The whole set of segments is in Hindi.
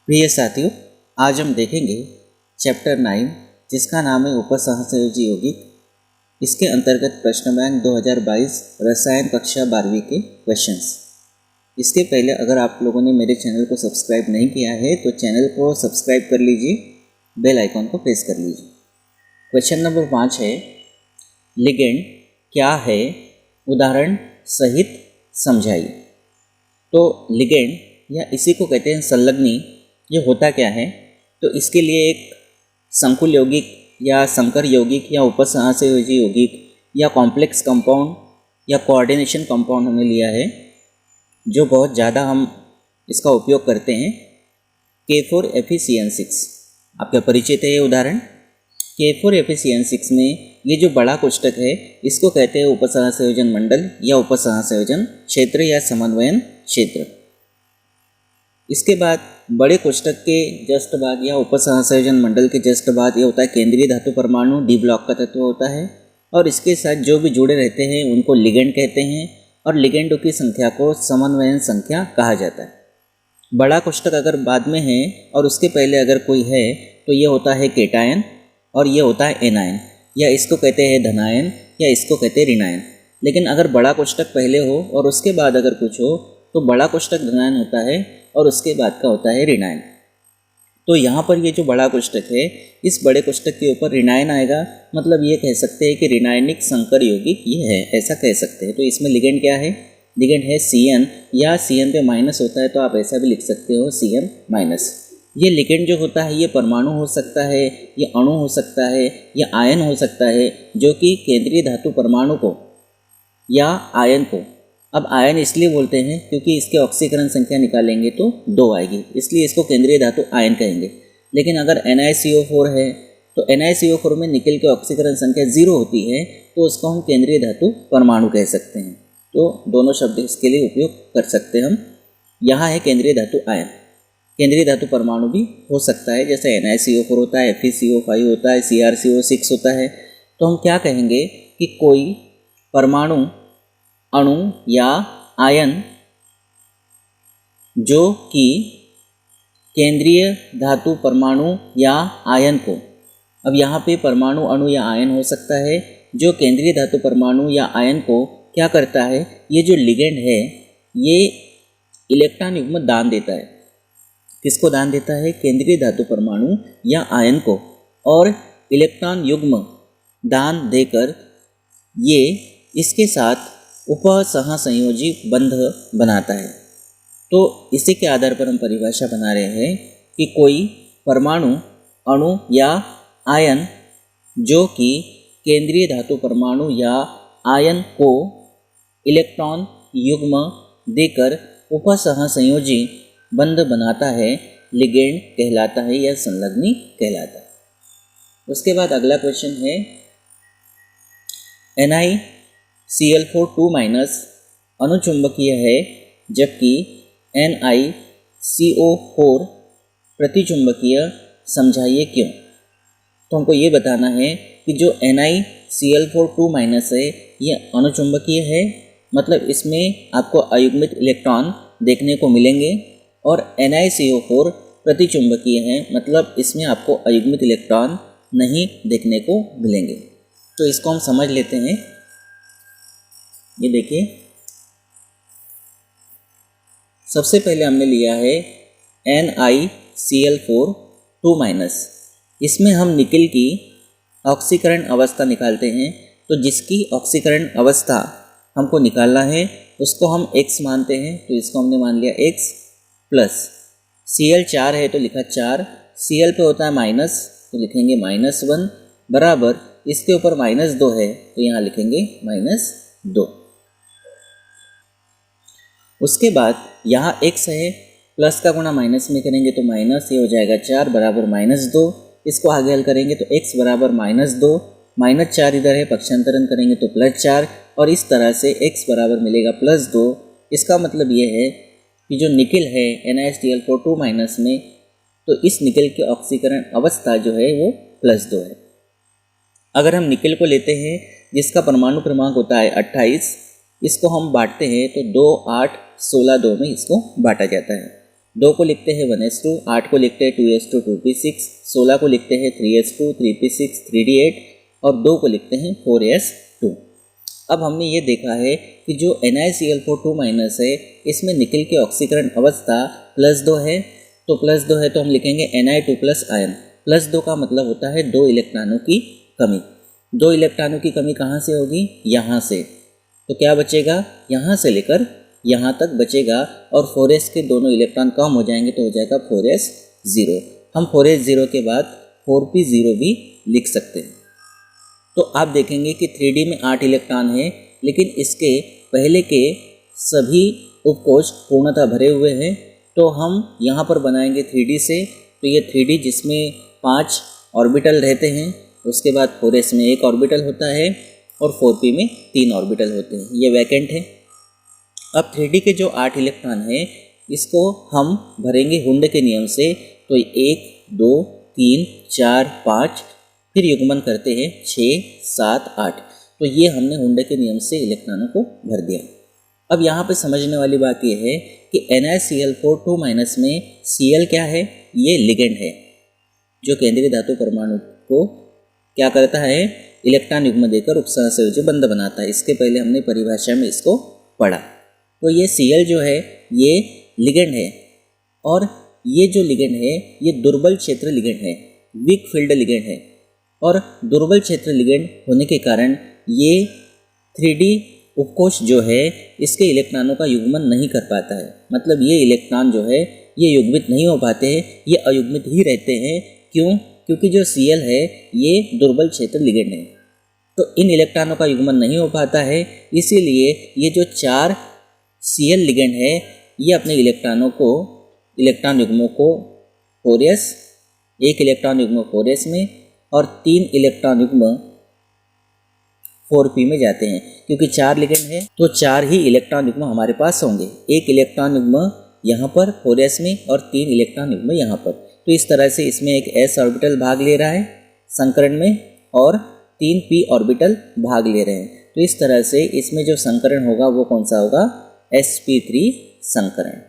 प्रिय साथियों, आज हम देखेंगे चैप्टर 9 जिसका नाम है उपसहसंयोजी यौगिक। इसके अंतर्गत प्रश्न बैंक 2022 रसायन कक्षा 12वीं के क्वेश्चंस। इसके पहले अगर आप लोगों ने मेरे चैनल को सब्सक्राइब नहीं किया है तो चैनल को सब्सक्राइब कर लीजिए, बेल आइकॉन को प्रेस कर लीजिए। क्वेश्चन नंबर 5 है, लिगेंड क्या है, उदाहरण सहित समझाइए। तो लिगेंड या इसी को कहते हैं संलग्नी, ये होता क्या है? तो इसके लिए एक संकुल यौगिक या संकर यौगिक या उपसहसंयोजी यौगिक या कॉम्प्लेक्स कंपाउंड या कोऑर्डिनेशन कंपाउंड हमने लिया है, जो बहुत ज़्यादा हम इसका उपयोग करते हैं। K4FeCN6 आपका परिचित है। ये उदाहरण K4FeCN6 में ये जो बड़ा कोष्टक है इसको कहते हैं उपसहसंयोजन मंडल या उपसहसंयोजन क्षेत्र या समन्वयन क्षेत्र। इसके बाद बड़े कोष्टक के जस्ट बाद या उपसहसंयोजन मंडल के जस्ट बाद ये होता है केंद्रीय धातु परमाणु, डी ब्लॉक का तत्व होता है, और इसके साथ जो भी जुड़े रहते हैं उनको लिगेंड कहते हैं, और लिगेंडों की संख्या को समन्वयन संख्या कहा जाता है। बड़ा कोष्टक अगर बाद में है और उसके पहले अगर कोई है तो ये होता है केटायन और ये होता है एनायन, या इसको कहते हैं धनायन या इसको कहते हैं ऋणायन। लेकिन अगर बड़ा कोष्टक पहले हो और उसके बाद अगर कुछ हो तो बड़ा कोष्टक धनायन होता है और उसके बाद का होता है ऋणायन। तो यहाँ पर ये जो बड़ा कोष्टक है, इस बड़े कोष्टक के ऊपर ऋणायन आएगा, मतलब ये कह सकते हैं कि ऋणायनिक संकर यौगिक ये है, ऐसा कह सकते हैं। तो इसमें लिगेंड क्या है? लिगेंड है Cn, या Cn पे माइनस होता है तो आप ऐसा भी लिख सकते हो Cn माइनस। ये लिगेंड जो होता है ये परमाणु हो सकता है, ये अणु हो सकता है, ये आयन हो सकता है, जो कि केंद्रीय धातु परमाणु को या आयन को, अब आयन इसलिए बोलते हैं क्योंकि इसके ऑक्सीकरण संख्या निकालेंगे तो 2 आएगी, इसलिए इसको केंद्रीय धातु आयन कहेंगे। लेकिन अगर NiCO4 है तो NiCO4 में निकेल के ऑक्सीकरण संख्या 0 होती है तो उसको हम केंद्रीय धातु परमाणु कह सकते हैं। तो दोनों शब्द इसके लिए उपयोग कर सकते हैं हम। यहाँ है केंद्रीय धातु आयन। केंद्रीय धातु परमाणु भी हो सकता है, जैसे NiCO4 होता है, FeCO5 होता है, CrCO6 होता है। तो हम क्या कहेंगे कि कोई परमाणु, अणु या आयन जो कि केंद्रीय धातु परमाणु या आयन को, अब यहाँ पे परमाणु, अणु या आयन हो सकता है जो केंद्रीय धातु परमाणु या आयन को क्या करता है, ये जो लिगेंड है ये इलेक्ट्रॉन युग्म दान देता है। किसको दान देता है? केंद्रीय धातु परमाणु या आयन को, और इलेक्ट्रॉन युग्म दान देकर ये इसके साथ उपसहसंयोजी बंध बनाता है। तो इसी के आधार पर हम परिभाषा बना रहे हैं कि कोई परमाणु, अणु या आयन जो कि केंद्रीय धातु परमाणु या आयन को इलेक्ट्रॉन युग्म देकर उपसहसंयोजी बंध बनाता है, लिगेंड कहलाता है या संलग्नी कहलाता है। उसके बाद अगला क्वेश्चन है, NiCl4 अनुचुंबकीय है जबकि NiCO4 प्रतिचुंबकीय, समझाइए क्यों। तो हमको ये बताना है कि जो NiCl4 है ये अनुचुंबकीय है, मतलब इसमें आपको अयुग्मित इलेक्ट्रॉन देखने को मिलेंगे, और NiCO4 प्रतिचुंबकीय है, मतलब इसमें आपको अयुग्मित इलेक्ट्रॉन नहीं देखने को मिलेंगे। तो इसको हम समझ लेते हैं। ये देखिए, सबसे पहले हमने लिया है NiCl4 इसमें हम निकेल की ऑक्सीकरण अवस्था निकालते हैं। तो जिसकी ऑक्सीकरण अवस्था हमको निकालना है उसको हम X मानते हैं, तो इसको हमने मान लिया X प्लस। Cl 4 है तो लिखा 4, Cl पे होता है माइनस तो लिखेंगे -1 बराबर, इसके ऊपर -2 है तो यहाँ लिखेंगे -2। उसके बाद यहाँ x है, प्लस का गुणा माइनस में करेंगे तो माइनस, ये हो जाएगा 4 बराबर -2। इसको आगे हल करेंगे तो x बराबर -2, -4 इधर है, पक्षांतरण करेंगे तो +4, और इस तरह से x बराबर मिलेगा +2। इसका मतलब ये है कि जो निकेल है NiCl4 में, तो इस निकेल की ऑक्सीकरण अवस्था जो है वो +2 है। अगर हम निकेल को लेते हैं जिसका परमाणु क्रमांक होता है 28, इसको हम बांटते हैं तो 2, 8, 16, 2 में इसको बांटा जाता है। 2 को लिखते हैं 1s2, 8 को लिखते हैं 2s2 2p6, 16 को लिखते हैं 3s2 3p6 3d8 और 2 को लिखते हैं 4s2। अब हमने ये देखा है कि जो NiCl4 2- है इसमें निकल के ऑक्सीकरण अवस्था +2 है, तो +2 है तो हम लिखेंगे Ni2+ आयन। +2 का मतलब होता है 2 इलेक्ट्रॉनों की कमी। 2 इलेक्ट्रॉनों की कमी कहाँ से होगी? यहाँ से। तो क्या बचेगा? यहाँ से लेकर यहाँ तक बचेगा और 4s के दोनों इलेक्ट्रॉन कम हो जाएंगे तो हो जाएगा 4s0। हम 4s0 के बाद 4p0 भी लिख सकते हैं। तो आप देखेंगे कि 3D में 8 इलेक्ट्रॉन है, लेकिन इसके पहले के सभी उपकोष पूर्णतः भरे हुए हैं। तो हम यहाँ पर बनाएंगे 3D से, तो ये 3D जिसमें 5 ऑर्बिटल रहते हैं, उसके बाद 4s में 1 ऑर्बिटल होता है और 4p में 3 ऑर्बिटल होते हैं, ये वैकेंट है। अब 3D के जो 8 इलेक्ट्रॉन हैं इसको हम भरेंगे हुंड के नियम से, तो 1 2 3 4 5 फिर युग्मन करते हैं 6 7 8। तो ये हमने हुंड के नियम से इलेक्ट्रॉनों को भर दिया। अब यहाँ पे समझने वाली बात यह है कि NiCl4 2- में Cl क्या है? ये लिगेंड है जो केंद्रीय धातु परमाणु को क्या करता है? इलेक्ट्रॉन युग्म देकर उपसहसंयोजी बंध बनाता है। इसके पहले हमने परिभाषा में इसको पढ़ा। तो ये Cl जो है ये लिगेंड है और ये जो लिगेंड है ये दुर्बल क्षेत्र लिगेंड है, वीक फील्ड लिगेंड है। और दुर्बल क्षेत्र लिगेंड होने के कारण ये 3D उपकोष जो है इसके इलेक्ट्रॉनों का युग्मन नहीं कर पाता है। मतलब ये इलेक्ट्रॉन जो है ये युग्मित नहीं हो पाते हैं, ये अयुग्मित ही रहते हैं। क्यों? क्योंकि जो Cl है ये दुर्बल क्षेत्र लिगेंड है, तो इन इलेक्ट्रॉनों का युग्मन नहीं हो पाता है। इसीलिए ये जो 4 Cl लिगेंड है ये अपने इलेक्ट्रॉन युग्मों को 4s, 1 इलेक्ट्रॉन युग्म 4s में और 3 इलेक्ट्रॉन युग्म 4p में जाते हैं। क्योंकि 4 लिगेंड है तो 4 ही इलेक्ट्रॉन युग्म हमारे पास होंगे, 1 इलेक्ट्रॉन युग्म यहाँ पर 4s में और 3 इलेक्ट्रॉन युग्म यहाँ पर। तो इस तरह से इसमें एक s ऑर्बिटल भाग ले रहा है संकरण में और 3 p ऑर्बिटल भाग ले रहे हैं। तो इस तरह से इसमें जो संकरण होगा वो कौन सा होगा? sp3 संकरण।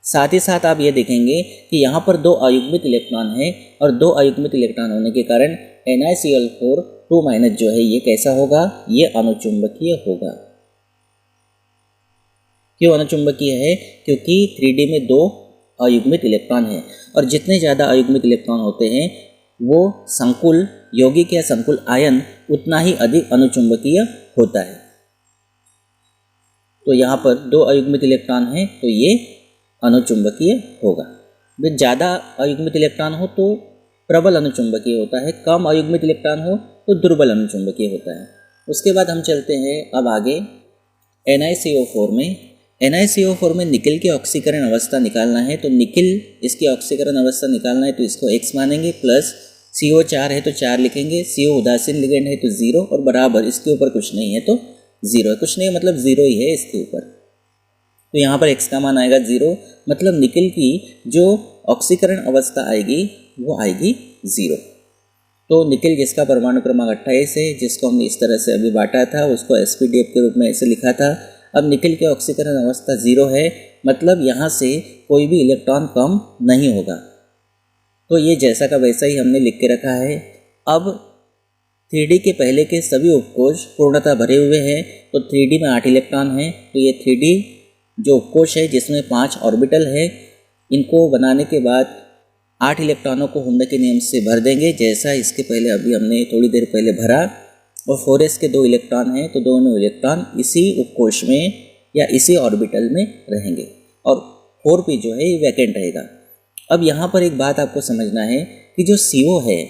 साथ ही साथ आप ये देखेंगे कि यहाँ पर 2 अयुग्मित इलेक्ट्रॉन है और 2 अयुग्मित इलेक्ट्रॉन होने के कारण NiCl4 2- जो है ये कैसा होगा? ये अनुचुंबकीय होगा। क्यों अनुचुंबकीय है? क्योंकि 3D में 2 अयुग्मित इलेक्ट्रॉन है और जितने ज़्यादा अयुग्मित इलेक्ट्रॉन होते हैं वो संकुल यौगिक या संकुल आयन उतना ही अधिक अनुचुंबकीय होता है। तो यहाँ पर 2 अयुग्मित इलेक्ट्रॉन हैं तो ये अनुचुंबकीय होगा। जब ज़्यादा अयुग्मित इलेक्ट्रॉन हो तो प्रबल अनुचुंबकीय होता है, कम अयुग्मित इलेक्ट्रॉन हो तो दुर्बल अनुचुंबकीय होता है। उसके बाद हम चलते हैं अब आगे NiCO4 में। NiCO4 में निकल की ऑक्सीकरण अवस्था निकालना है, तो निकल इसकी ऑक्सीकरण अवस्था निकालना है तो इसको x मानेंगे, प्लस CO4 है तो 4 लिखेंगे, CO उदासीन लिगेंड है तो 0 और बराबर इसके ऊपर कुछ नहीं है तो 0 है। कुछ नहीं मतलब 0 ही है इसके ऊपर, तो यहाँ पर x का मान आएगा 0। मतलब निकल की जो ऑक्सीकरण अवस्था आएगी वो आएगी 0। तो निकल जिसका परमाणु क्रमांक 28 है, जिसको हमने इस तरह से अभी बांटा था उसको sp_df के रूप में ऐसे लिखा था। अब निकल की ऑक्सीकरण अवस्था 0 है, मतलब यहाँ से कोई भी इलेक्ट्रॉन कम नहीं होगा। तो ये जैसा का वैसा ही हमने लिख के रखा है। अब 3D के पहले के सभी उपकोष पूर्णतः भरे हुए हैं, तो 3D में 8 इलेक्ट्रॉन हैं। तो ये 3D जो उपकोष है जिसमें 5 ऑर्बिटल है, इनको बनाने के बाद 8 इलेक्ट्रॉनों को हुंड के नियम से भर देंगे, जैसा इसके पहले अभी हमने थोड़ी देर पहले भरा। और 4s के 2 इलेक्ट्रॉन हैं तो दोनों इलेक्ट्रॉन इसी उपकोष में या इसी ऑर्बिटल में रहेंगे और 4p जो है ये वैकेंट रहेगा। अब यहाँ पर एक बात आपको समझना है कि जो CO है,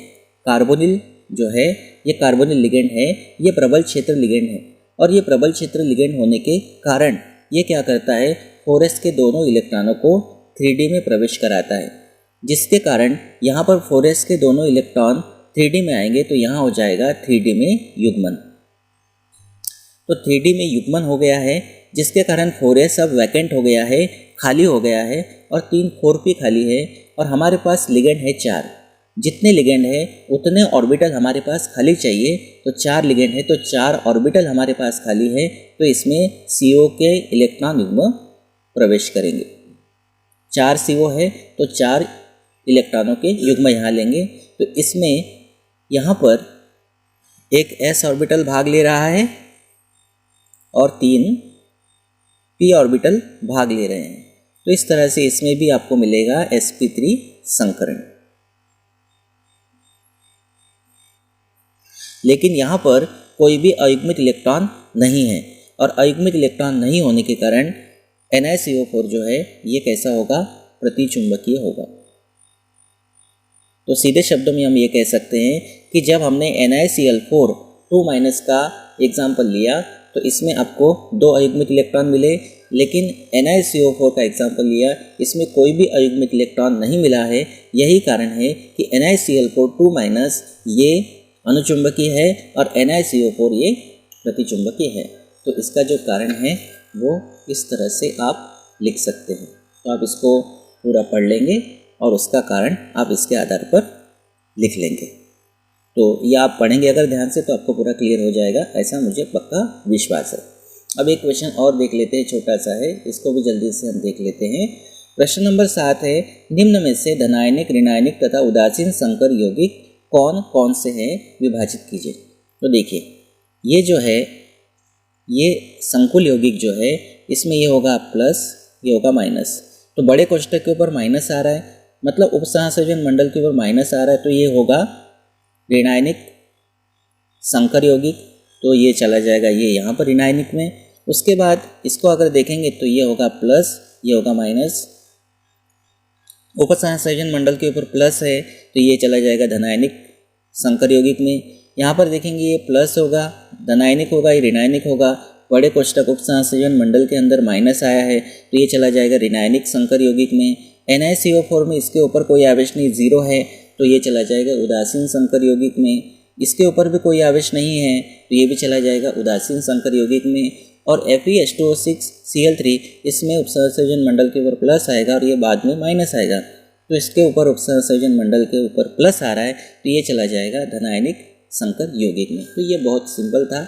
कार्बोनिल जो है ये कार्बोनिल लिगेंड है, ये प्रबल क्षेत्र लिगेंड है। और ये प्रबल क्षेत्र लिगेंड होने के कारण ये क्या करता है? 4s के दोनों इलेक्ट्रॉनों को 3D में प्रवेश कराता है, जिसके कारण यहाँ पर 4s के दोनों इलेक्ट्रॉन 3D में आएंगे तो यहाँ हो जाएगा 3D में युग्मन। तो 3D में युग्मन हो गया है, जिसके कारण 4s अब वैकेंट हो गया है, खाली हो गया है और 3 4p खाली है। और हमारे पास लिगेंड है 4। जितने लिगेंड है उतने ऑर्बिटल हमारे पास खाली चाहिए, तो 4 लिगेंड है तो 4 ऑर्बिटल हमारे पास खाली है। तो इसमें CO के इलेक्ट्रॉन युग्म प्रवेश करेंगे। 4 CO है तो 4 इलेक्ट्रॉनों के युग्म यहाँ लेंगे, तो इसमें यहाँ पर एक s ऑर्बिटल भाग ले रहा है और 3 p ऑर्बिटल भाग ले रहे हैं। तो इस तरह से इसमें भी आपको मिलेगा sp3 संकरण। लेकिन यहाँ पर कोई भी अयुग्मित इलेक्ट्रॉन नहीं है, और अयुग्मित इलेक्ट्रॉन नहीं होने के कारण NiCO4 जो है ये कैसा होगा, प्रतिचुंबकीय होगा। तो सीधे शब्दों में हम ये कह सकते हैं कि जब हमने NiCl4 2- का एग्जाम्पल लिया तो इसमें आपको 2 अयुग्मित इलेक्ट्रॉन मिले, लेकिन NiCO4 का एग्जाम्पल लिया, इसमें कोई भी अयुग्मित इलेक्ट्रॉन नहीं मिला है। यही कारण है कि NiCl4 2- ये अनुचुंबकीय है और NiCO4 ये प्रतिचुंबकीय है। तो इसका जो कारण है वो इस तरह से आप लिख सकते हैं। तो आप इसको पूरा पढ़ लेंगे और उसका कारण आप इसके आधार पर लिख लेंगे। तो ये आप पढ़ेंगे अगर ध्यान से तो आपको पूरा क्लियर हो जाएगा, ऐसा मुझे पक्का विश्वास है। अब एक क्वेश्चन और देख लेते हैं, छोटा सा है, इसको भी जल्दी से हम देख लेते हैं। प्रश्न नंबर 7 है, निम्न में से धनायनिक, ऋणायनिक तथा उदासीन संकर यौगिक कौन कौन से हैं, विभाजित कीजिए। तो देखिए ये जो है ये संकुल यौगिक जो है इसमें ये होगा प्लस, ये होगा माइनस। तो बड़े कोष्ठक के ऊपर माइनस आ रहा है, मतलब उपसहसंयोजन मंडल के ऊपर माइनस आ रहा है, तो ये होगा ऋणायनिक संकर यौगिक। तो ये चला जाएगा ये यहाँ पर ऋणायनिक में। उसके बाद इसको अगर देखेंगे तो ये होगा प्लस, ये होगा माइनस। उपसहसंयोजन मंडल के ऊपर प्लस है तो ये चला जाएगा धनायनिक संकर यौगिक में। यहाँ पर देखेंगे ये प्लस होगा, धनायनिक होगा, ये ऋणायनिक होगा। बड़े कोष्ठक उपसहसंयोजन मंडल के अंदर माइनस आया है तो ये चला जाएगा ऋणायनिक संकर यौगिक में। NiCO4 में इसके ऊपर कोई आवेश नहीं, 0 है, तो ये चला जाएगा उदासीन संकर यौगिक में। इसके ऊपर भी कोई आवेश नहीं है तो ये भी चला जाएगा उदासीन संकर यौगिक में। और FeH2O6Cl3 इसमें उपसहसंयोजन मंडल के ऊपर प्लस आएगा और ये बाद में माइनस आएगा, तो इसके ऊपर उपसहसंयोजन मंडल के ऊपर प्लस आ रहा है तो ये चला जाएगा धनायनिक संकर यौगिक में। तो ये बहुत सिंपल था,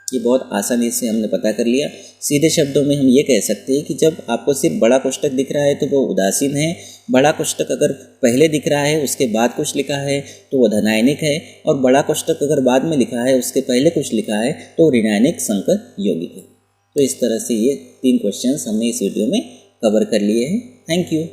ये बहुत आसानी से हमने पता कर लिया। सीधे शब्दों में हम ये कह सकते हैं कि जब आपको सिर्फ बड़ा कोष्ठक दिख रहा है तो वो उदासीन है, बड़ा कोष्ठक अगर पहले दिख रहा है उसके बाद कुछ लिखा है तो वो धनायनिक है, और बड़ा कोष्ठक अगर बाद में लिखा है उसके पहले कुछ लिखा है तो ऋणायनिक संकर यौगिक है। तो इस तरह से ये 3 क्वेश्चंस हमने इस वीडियो में कवर कर लिए हैं। Thank you.